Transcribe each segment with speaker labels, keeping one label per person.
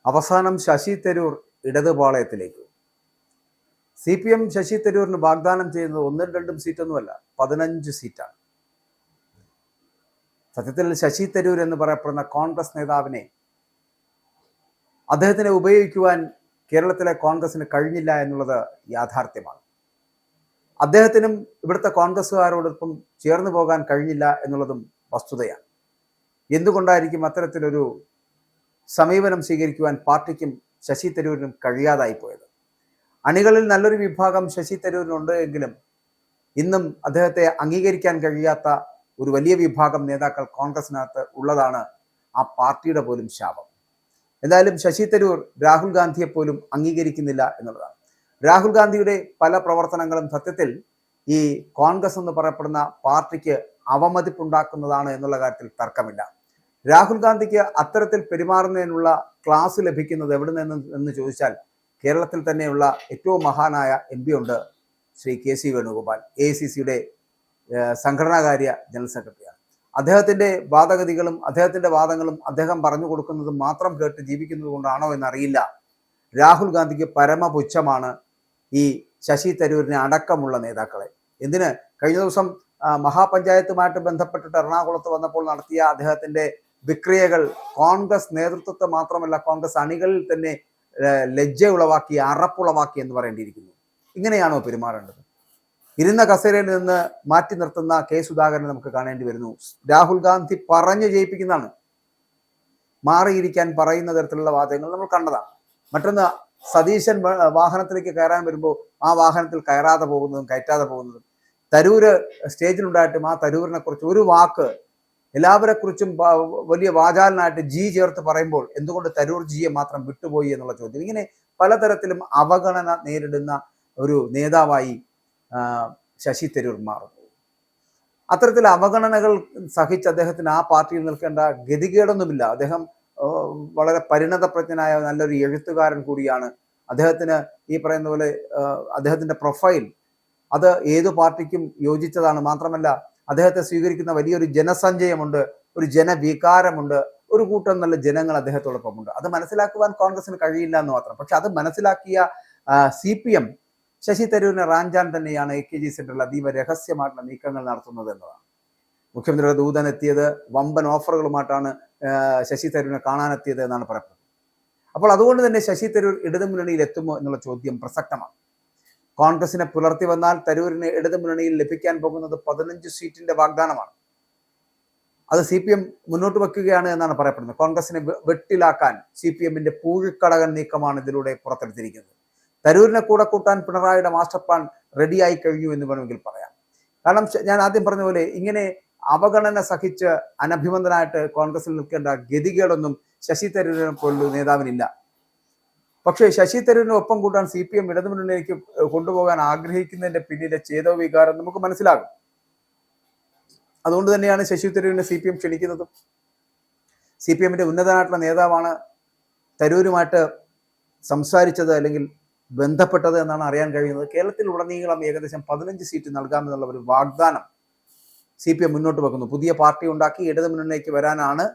Speaker 1: അവസാനം ശശി തരൂർ ഇടതുപാളയത്തിലേക്ക്. CPM ശശി തരൂരിന് വാഗ്ദാനം ചെയ്യുന്നത് 1-2 സീറ്റൊന്നുമല്ല, 15 സീറ്റാണ്. സത്യത്തിൽ ശശി തരൂർ എന്ന് പറയപ്പെടുന്ന കോൺഗ്രസ് നേതാവിനെ അദ്ദേഹത്തിനെ ഉപയോഗിക്കുവാൻ കേരളത്തിലെ കോൺഗ്രസിന് കഴിഞ്ഞില്ല എന്നുള്ളത് യാഥാർത്ഥ്യമാണ്. അദ്ദേഹത്തിനും ഇവിടുത്തെ കോൺഗ്രസ്സുകാരോടൊപ്പം ചേർന്ന് പോകാൻ കഴിഞ്ഞില്ല എന്നുള്ളതും വസ്തുതയാണ്. എന്തുകൊണ്ടായിരിക്കും അത്തരത്തിലൊരു സമീപനം സ്വീകരിക്കുവാൻ പാർട്ടിക്കും ശശി തരൂരിനും കഴിയാതായി പോയത്? അണികളിൽ നല്ലൊരു വിഭാഗം ശശി തരൂരിനുണ്ട് എങ്കിലും ഇന്നും അദ്ദേഹത്തെ അംഗീകരിക്കാൻ കഴിയാത്ത ഒരു വലിയ വിഭാഗം നേതാക്കൾ കോൺഗ്രസിനകത്ത് ഉള്ളതാണ് ആ പാർട്ടിയുടെ പോലും ശാപം. എന്തായാലും ശശി തരൂർ രാഹുൽ ഗാന്ധിയെ പോലും അംഗീകരിക്കുന്നില്ല എന്നുള്ളതാണ്. രാഹുൽ ഗാന്ധിയുടെ പല പ്രവർത്തനങ്ങളും സത്യത്തിൽ ഈ കോൺഗ്രസ് എന്ന് പറയപ്പെടുന്ന പാർട്ടിക്ക് അവമതിപ്പുണ്ടാക്കുന്നതാണ് എന്നുള്ള കാര്യത്തിൽ തർക്കമില്ല. രാഹുൽ ഗാന്ധിക്ക് അത്തരത്തിൽ പെരുമാറുന്നതിനുള്ള ക്ലാസ് ലഭിക്കുന്നത് എവിടെ നിന്ന് എന്ന് ചോദിച്ചാൽ കേരളത്തിൽ തന്നെയുള്ള ഏറ്റവും മഹാനായ MP ഉണ്ട്, ശ്രീ KC വേണുഗോപാൽ, AICCയുടെ സംഘടനാകാര്യ ജനറൽ സെക്രട്ടറിയാണ്. അദ്ദേഹത്തിൻ്റെ വാദഗതികളും അദ്ദേഹത്തിൻ്റെ വാദങ്ങളും അദ്ദേഹം പറഞ്ഞു കൊടുക്കുന്നതും മാത്രം കേട്ട് ജീവിക്കുന്നത് കൊണ്ടാണോ എന്നറിയില്ല, രാഹുൽ ഗാന്ധിക്ക് പരമപുച്ഛമാണ് ഈ ശശി തരൂരിനെ അടക്കമുള്ള നേതാക്കളെ. എന്തിന് കഴിഞ്ഞ ദിവസം മഹാപഞ്ചായത്തുമായിട്ട് ബന്ധപ്പെട്ടിട്ട് എറണാകുളത്ത് വന്നപ്പോൾ നടത്തിയ അദ്ദേഹത്തിൻ്റെ വിക്രിയകൾ കോൺഗ്രസ് നേതൃത്വത്തെ മാത്രമല്ല കോൺഗ്രസ് അണികളിൽ തന്നെ ലജ്ജ ഉളവാക്കി, അറപ്പുളവാക്കി എന്ന് പറയേണ്ടിയിരിക്കുന്നു. ഇങ്ങനെയാണോ പെരുമാറേണ്ടത്? ഇരുന്ന കസേരയിൽ നിന്ന് മാറ്റി നിർത്തുന്ന K. സുധാകരനെ നമുക്ക് കാണേണ്ടി വരുന്നു. രാഹുൽ ഗാന്ധി പറഞ്ഞു ജയിപ്പിക്കുന്നതാണ്, മാറിയിരിക്കാൻ പറയുന്ന തരത്തിലുള്ള വാചകങ്ങൾ നമ്മൾ കണ്ടതാണ്. മറ്റൊന്ന്, സതീശൻ വാഹനത്തിലേക്ക് കയറാൻ വരുമ്പോൾ ആ വാഹനത്തിൽ കയറാതെ പോകുന്നതും കയറ്റാതെ പോകുന്നതും, തരൂര് സ്റ്റേജിലുണ്ടായിട്ടും ആ തരൂരിനെ കുറിച്ച് ഒരു വാക്ക് എല്ലാവരെ കുറിച്ചും വലിയ വാചാലനായിട്ട് G ചേർത്ത് പറയുമ്പോൾ എന്തുകൊണ്ട് തരൂർ Gയെ മാത്രം വിട്ടുപോയി എന്നുള്ള ചോദ്യം. ഇങ്ങനെ പലതരത്തിലും അവഗണന നേരിടുന്ന ഒരു നേതാവായി ശശി തരൂർ മാറുന്നു. അത്തരത്തിൽ അവഗണനകൾ സഹിച്ച് അദ്ദേഹത്തിന് ആ പാർട്ടിയിൽ നിൽക്കേണ്ട ഗതികേടൊന്നുമില്ല. അദ്ദേഹം വളരെ പരിണതപ്രജ്ഞനായ നല്ലൊരു എഴുത്തുകാരൻ കൂടിയാണ്. അദ്ദേഹത്തിന് ഈ പറയുന്ന പോലെ അദ്ദേഹത്തിൻ്റെ പ്രൊഫൈൽ അത് ഏതു പാർട്ടിക്കും യോജിച്ചതാണ്. മാത്രമല്ല അദ്ദേഹത്തെ സ്വീകരിക്കുന്ന വലിയൊരു ജനസഞ്ചയമുണ്ട്, ഒരു ജനവികാരമുണ്ട്, ഒരു കൂട്ടം നല്ല ജനങ്ങൾ അദ്ദേഹത്തോടൊപ്പമുണ്ട്. അത് മനസ്സിലാക്കുവാൻ കോൺഗ്രസിന് കഴിയില്ല എന്ന് മാത്രം. പക്ഷെ അത് മനസ്സിലാക്കിയ CPM ശശി തരൂരിനെ റാഞ്ചാൻ തന്നെയാണ് AKG സെന്ററിൽ അതീവ രഹസ്യമായിട്ടുള്ള നീക്കങ്ങൾ നടത്തുന്നത് എന്നതാണ്. മുഖ്യമന്ത്രിയുടെ ദൂതൻ എത്തിയത് വമ്പൻ ഓഫറുകളുമായിട്ടാണ് ശശി തരൂരിനെ കാണാനെത്തിയത് എന്നാണ് പറയുന്നത്. അപ്പോൾ അതുകൊണ്ട് തന്നെ ശശി തരൂർ ഇടതുമുന്നണിയിൽ എത്തുമോ എന്നുള്ള ചോദ്യം പ്രസക്തമാണ്. കോൺഗ്രസിനെ പുലർത്തി വന്നാൽ തരൂരിന് ഇടതുമുന്നണിയിൽ ലഭിക്കാൻ പോകുന്നത് 15 സീറ്റിന്റെ വാഗ്ദാനമാണ്. അത് CPM മുന്നോട്ട് വെക്കുകയാണ് എന്നാണ് പറയപ്പെടുന്നത്. കോൺഗ്രസിനെ വെട്ടിലാക്കാൻ CPMന്റെ പൂഴിക്കടകൻ നീക്കമാണ് ഇതിലൂടെ പുറത്തെടുത്തിരിക്കുന്നത്. തരൂരിനെ കൂടെ കൂട്ടാൻ പിണറായിയുടെ മാസ്റ്റർ പ്ലാൻ റെഡിയായി കഴിഞ്ഞു എന്ന് വേണമെങ്കിൽ പറയാം. കാരണം ഞാൻ ആദ്യം പറഞ്ഞ പോലെ ഇങ്ങനെ അവഗണന സഹിച്ച് അനഭിമതനായിട്ട് കോൺഗ്രസിൽ നിൽക്കേണ്ട ഗതികേടൊന്നും ശശി തരൂരിനെ പോലുള്ള നേതാവിനില്ല. പക്ഷേ ശശി തരൂരിനെ ഒപ്പം കൂട്ടാൻ CPM ഇടതുമുന്നണിയിലേക്ക് കൊണ്ടുപോകാൻ ആഗ്രഹിക്കുന്നതിന്റെ പിന്നിലെ ചേതോ വികാരം നമുക്ക് മനസ്സിലാകും. അതുകൊണ്ട് തന്നെയാണ് ശശി തരൂരിനെ CPM ക്ഷണിക്കുന്നതും. CPMന്റെ ഉന്നതനായിട്ടുള്ള നേതാവാണ് തരൂരുമായിട്ട് സംസാരിച്ചത് അല്ലെങ്കിൽ ബന്ധപ്പെട്ടത് എന്നാണ് അറിയാൻ കഴിയുന്നത്. കേരളത്തിൽ ഉടനീളം ഏകദേശം 15 സീറ്റ് നൽകാമെന്നുള്ള ഒരു വാഗ്ദാനം CPM മുന്നോട്ട് വെക്കുന്നു. പുതിയ പാർട്ടി ഉണ്ടാക്കി ഇടതുമുന്നണിയിലേക്ക് വരാനാണ്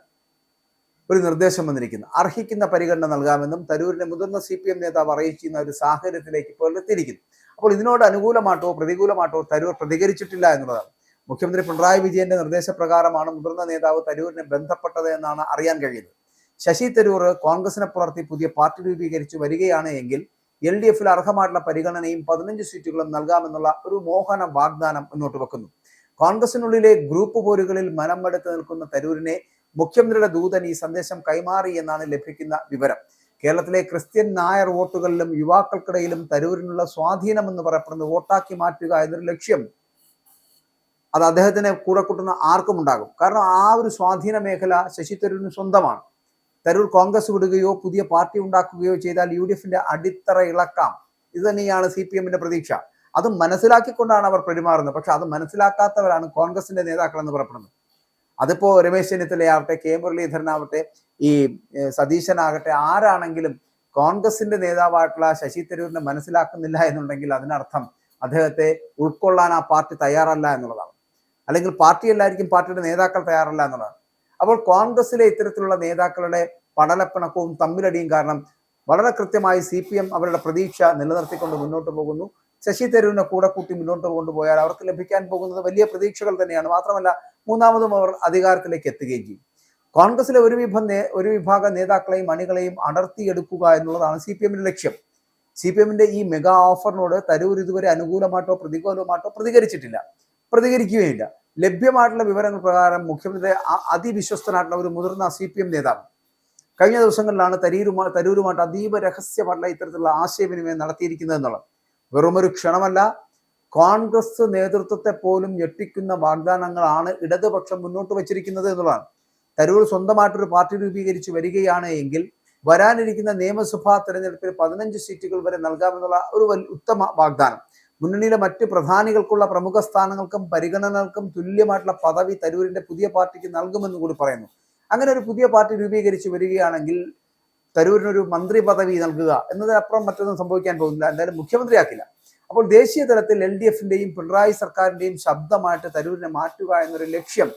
Speaker 1: ഒരു നിർദ്ദേശം വന്നിരിക്കുന്നത്. അർഹിക്കുന്ന പരിഗണന നൽകാമെന്നും തരൂരിനെ മുതിർന്ന CPM നേതാവ് അറിയിക്കുന്ന ഒരു സാഹചര്യത്തിലേക്ക് ഇപ്പോൾ എത്തിയിരിക്കുന്നു. അപ്പോൾ ഇതിനോട് അനുകൂലമായിട്ടോ പ്രതികൂലമായിട്ടോ തരൂർ പ്രതികരിച്ചിട്ടില്ല എന്നുള്ളതാണ്. മുഖ്യമന്ത്രി പിണറായി വിജയന്റെ നിർദ്ദേശപ്രകാരമാണ് മുതിർന്ന നേതാവ് തരൂരിനെ ബന്ധപ്പെട്ടത് എന്നാണ് അറിയാൻ കഴിയുന്നത്. ശശി തരൂർ കോൺഗ്രസിനെ പുലർത്തി പുതിയ പാർട്ടി രൂപീകരിച്ച് വരികയാണ് എങ്കിൽ LDFൽ അർഹമായിട്ടുള്ള പരിഗണനയും 15 സീറ്റുകളും നൽകാമെന്നുള്ള ഒരു മോഹന വാഗ്ദാനം മുന്നോട്ട് വെക്കുന്നു. കോൺഗ്രസിനുള്ളിലെ ഗ്രൂപ്പ് പോരുകളിൽ മനമെടുത്ത് നിൽക്കുന്ന തരൂരിനെ മുഖ്യമന്ത്രിയുടെ ദൂതൻ ഈ സന്ദേശം കൈമാറി എന്നാണ് ലഭിക്കുന്ന വിവരം. കേരളത്തിലെ ക്രിസ്ത്യൻ നായർ വോട്ടുകളിലും യുവാക്കൾക്കിടയിലും തരൂരിനുള്ള സ്വാധീനം എന്ന് പറയപ്പെടുന്നത് വോട്ടാക്കി മാറ്റുക എന്നൊരു ലക്ഷ്യം അത് അദ്ദേഹത്തിനെ കൂടെ കൂട്ടുന്ന ആർക്കും ഉണ്ടാകും. കാരണം ആ ഒരു സ്വാധീന മേഖല ശശി തരൂരിന് സ്വന്തമാണ്. തരൂർ കോൺഗ്രസ് വിടുകയോ പുതിയ പാർട്ടി ഉണ്ടാക്കുകയോ ചെയ്താൽ UDFന്റെ അടിത്തറ ഇളക്കാം. ഇത് തന്നെയാണ് CPMന്റെ പ്രതീക്ഷ. അത് മനസ്സിലാക്കിക്കൊണ്ടാണ് അവർ പെരുമാറുന്നത്. പക്ഷെ അത് മനസ്സിലാക്കാത്തവരാണ് കോൺഗ്രസിന്റെ നേതാക്കൾ എന്ന് പറയപ്പെടുന്നത്. അതിപ്പോ രമേശ് ചെന്നിത്തലയാവട്ടെ, K. മുരളീധരനാവട്ടെ, ഈ സതീശനാകട്ടെ, ആരാണെങ്കിലും കോൺഗ്രസിന്റെ നേതാവായിട്ടുള്ള ശശി തരൂരിനെ മനസ്സിലാക്കുന്നില്ല എന്നുണ്ടെങ്കിൽ അതിനർത്ഥം അദ്ദേഹത്തെ ഉൾക്കൊള്ളാൻ ആ പാർട്ടി തയ്യാറല്ല എന്നുള്ളതാണ്. അല്ലെങ്കിൽ പാർട്ടി എല്ലായിരിക്കും പാർട്ടിയുടെ നേതാക്കൾ തയ്യാറല്ല എന്നുള്ളതാണ്. അപ്പോൾ കോൺഗ്രസിലെ ഇത്തരത്തിലുള്ള നേതാക്കളുടെ പടലപ്പിണക്കവും തമ്മിലടിയും കാരണം വളരെ കൃത്യമായി CPM അവരുടെ പ്രതീക്ഷ നിലനിർത്തിക്കൊണ്ട് മുന്നോട്ട് പോകുന്നു. ശശി തരൂരിനെ കൂടെ കൂട്ടി മുന്നോട്ട് കൊണ്ടുപോയാൽ അവർക്ക് ലഭിക്കാൻ പോകുന്നത് വലിയ പ്രതീക്ഷകൾ തന്നെയാണ്. മാത്രമല്ല മൂന്നാമതും അവർ അധികാരത്തിലേക്ക് എത്തുകയും ചെയ്യും. കോൺഗ്രസിലെ ഒരു വിഭാഗം നേതാക്കളെയും അണികളെയും അടർത്തിയെടുക്കുക എന്നുള്ളതാണ് CPMന്റെ ലക്ഷ്യം. CPMന്റെ ഈ മെഗാ ഓഫറിനോട് തരൂർ ഇതുവരെ അനുകൂലമായിട്ടോ പ്രതികൂലമായിട്ടോ പ്രതികരിക്കുകയില്ല. ലഭ്യമായിട്ടുള്ള വിവരങ്ങൾ പ്രകാരം മുഖ്യമന്ത്രി അതിവിശ്വസ്തനായിട്ടുള്ള ഒരു മുതിർന്ന CPM നേതാവ് കഴിഞ്ഞ ദിവസങ്ങളിലാണ് തരൂരുമായിട്ട് അതീവ രഹസ്യമായിട്ടുള്ള ഇത്തരത്തിലുള്ള ആശയവിനിമയം നടത്തിയിരിക്കുന്നത് എന്നുള്ളത് വെറുമൊരു ക്ഷണമല്ല. കോൺഗ്രസ് നേതൃത്വത്തെ പോലും ഞെട്ടിക്കുന്ന വാഗ്ദാനങ്ങളാണ് ഇടതുപക്ഷം മുന്നോട്ട് വച്ചിരിക്കുന്നത് എന്നുള്ളതാണ്. തരൂർ സ്വന്തമായിട്ടൊരു പാർട്ടി രൂപീകരിച്ച് വരികയാണ് എങ്കിൽ വരാനിരിക്കുന്ന നിയമസഭാ തെരഞ്ഞെടുപ്പിൽ 15 സീറ്റുകൾ വരെ നൽകാമെന്നുള്ള ഒരു ഉത്തമ വാഗ്ദാനം. മുന്നണിയിലെ മറ്റ് പ്രധാനികൾക്കുള്ള പ്രമുഖ സ്ഥാനങ്ങൾക്കും പരിഗണനകൾക്കും തുല്യമായിട്ടുള്ള പദവി തരൂരിന്റെ പുതിയ പാർട്ടിക്ക് നൽകുമെന്ന് കൂടി പറയുന്നു. അങ്ങനെ ഒരു പുതിയ പാർട്ടി രൂപീകരിച്ച് വരികയാണെങ്കിൽ തരൂരിനൊരു മന്ത്രി പദവി നൽകുക എന്നതിനപ്പുറം മറ്റൊന്നും സംഭവിക്കാൻ പോകുന്നില്ല. എന്തായാലും മുഖ്യമന്ത്രിയാക്കില്ല. അപ്പോൾ ദേശീയ തലത്തിൽ LDFന്റെയും പിണറായി സർക്കാരിന്റെയും ശബ്ദമായിട്ട് തരൂരിനെ മാറ്റുക എന്നൊരു ലക്ഷ്യം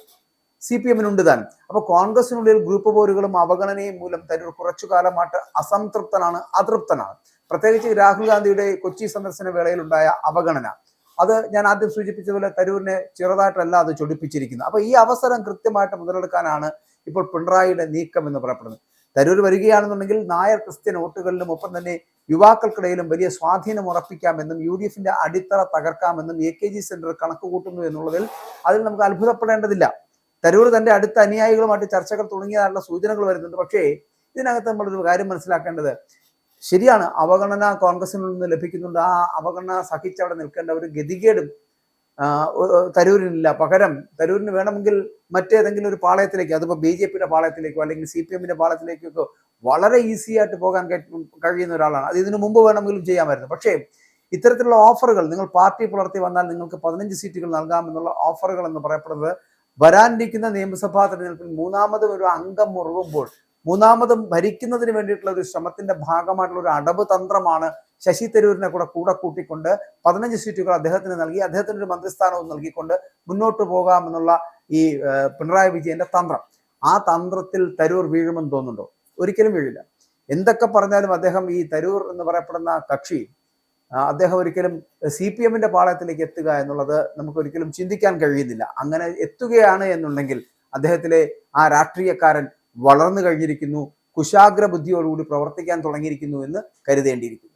Speaker 1: CPMനുണ്ട് താനും. അപ്പോൾ കോൺഗ്രസിനുള്ളിൽ ഗ്രൂപ്പ് പോരുകളും അവഗണനയും മൂലം തരൂർ കുറച്ചു കാലമായിട്ട് അതൃപ്തനാണ്. പ്രത്യേകിച്ച് രാഹുൽ ഗാന്ധിയുടെ കൊച്ചി സന്ദർശന വേളയിലുണ്ടായ അവഗണന, അത് ഞാൻ ആദ്യം സൂചിപ്പിച്ചതുപോലെ തരൂരിനെ ചെറുതായിട്ടല്ല അത് ചൊടിപ്പിച്ചിരിക്കുന്നത്. അപ്പൊ ഈ അവസരം കൃത്യമായിട്ട് മുതലെടുക്കാനാണ് ഇപ്പോൾ പിണറായിയുടെ നീക്കം എന്ന് പറയപ്പെടുന്നത്. തരൂർ വരികയാണെന്നുണ്ടെങ്കിൽ നായർ ക്രിസ്ത്യൻ വോട്ടുകളിലും ഒപ്പം തന്നെ യുവാക്കൾക്കിടയിലും വലിയ സ്വാധീനം ഉറപ്പിക്കാമെന്നും UDFന്റെ അടിത്തറ തകർക്കാമെന്നും AKG സെന്റർ കണക്ക് കൂട്ടുന്നു എന്നുള്ളതിൽ അതിൽ നമുക്ക് അത്ഭുതപ്പെടേണ്ടതില്ല. തരൂർ തന്റെ അടുത്ത അനുയായികളുമായിട്ട് ചർച്ചകൾ തുടങ്ങിയതായുള്ള സൂചനകൾ വരുന്നുണ്ട്. പക്ഷേ ഇതിനകത്ത് നമ്മളൊരു കാര്യം മനസ്സിലാക്കേണ്ടത്, ശരിയാണ്, അവഗണന കോൺഗ്രസിൽ നിന്ന് ലഭിക്കുന്നുണ്ട്. ആ അവഗണന സഹിച്ചവിടെ നിൽക്കേണ്ട ഒരു ഗതികേടും തരൂരിനില്ല. പകരം തരൂരിന് വേണമെങ്കിൽ മറ്റേതെങ്കിലും ഒരു പാളയത്തിലേക്ക്, അതിപ്പോൾ BJPയുടെ പാളയത്തിലേക്കോ അല്ലെങ്കിൽ CPMന്റെ പാളയത്തിലേക്കോ വളരെ ഈസി ആയിട്ട് പോകാൻ കഴിയുന്ന ഒരാളാണ്. അത് ഇതിനു മുമ്പ് വേണമെങ്കിലും ചെയ്യാമായിരുന്നു. പക്ഷേ ഇത്തരത്തിലുള്ള ഓഫറുകൾ, നിങ്ങൾ പാർട്ടി പുലർത്തി വന്നാൽ നിങ്ങൾക്ക് 15 സീറ്റുകൾ നൽകാമെന്നുള്ള ഓഫറുകൾ എന്ന് പറയപ്പെടുന്നത് വരാനിരിക്കുന്ന നിയമസഭാ തെരഞ്ഞെടുപ്പിൽ മൂന്നാമതും ഒരു അംഗം മുറുകുമ്പോൾ മൂന്നാമതും ഭരിക്കുന്നതിന് വേണ്ടിയിട്ടുള്ള ഒരു ശ്രമത്തിന്റെ ഭാഗമായിട്ടുള്ള ഒരു അടവ് തന്ത്രമാണ് ശശി തരൂരിനെ കൂടെ കൂട്ടിക്കൊണ്ട് 15 സീറ്റുകൾ അദ്ദേഹത്തിന് നൽകി, അദ്ദേഹത്തിന് ഒരു മന്ത്രിസ്ഥാനവും നൽകിക്കൊണ്ട് മുന്നോട്ട് പോകാമെന്നുള്ള ഈ പിണറായി വിജയന്റെ തന്ത്രം. ആ തന്ത്രത്തിൽ തരൂർ വീഴുമെന്ന് തോന്നുന്നുണ്ടോ? ഒരിക്കലും വീഴില്ല. എന്തൊക്കെ പറഞ്ഞാലും അദ്ദേഹം, ഈ തരൂർ എന്ന് പറയപ്പെടുന്ന കക്ഷി, അദ്ദേഹം ഒരിക്കലും CPMന്റെ പാളയത്തിലേക്ക് എത്തുക എന്നുള്ളത് നമുക്ക് ഒരിക്കലും ചിന്തിക്കാൻ കഴിയുന്നില്ല. അങ്ങനെ എത്തുകയാണ് എന്നുണ്ടെങ്കിൽ അദ്ദേഹത്തിലെ ആ രാഷ്ട്രീയക്കാരൻ വളർന്നു കഴിഞ്ഞിരിക്കുന്നു, കുശാഗ്ര ബുദ്ധിയോടുകൂടി പ്രവർത്തിക്കാൻ തുടങ്ങിയിരിക്കുന്നു എന്ന് കരുതേണ്ടിയിരിക്കുന്നു.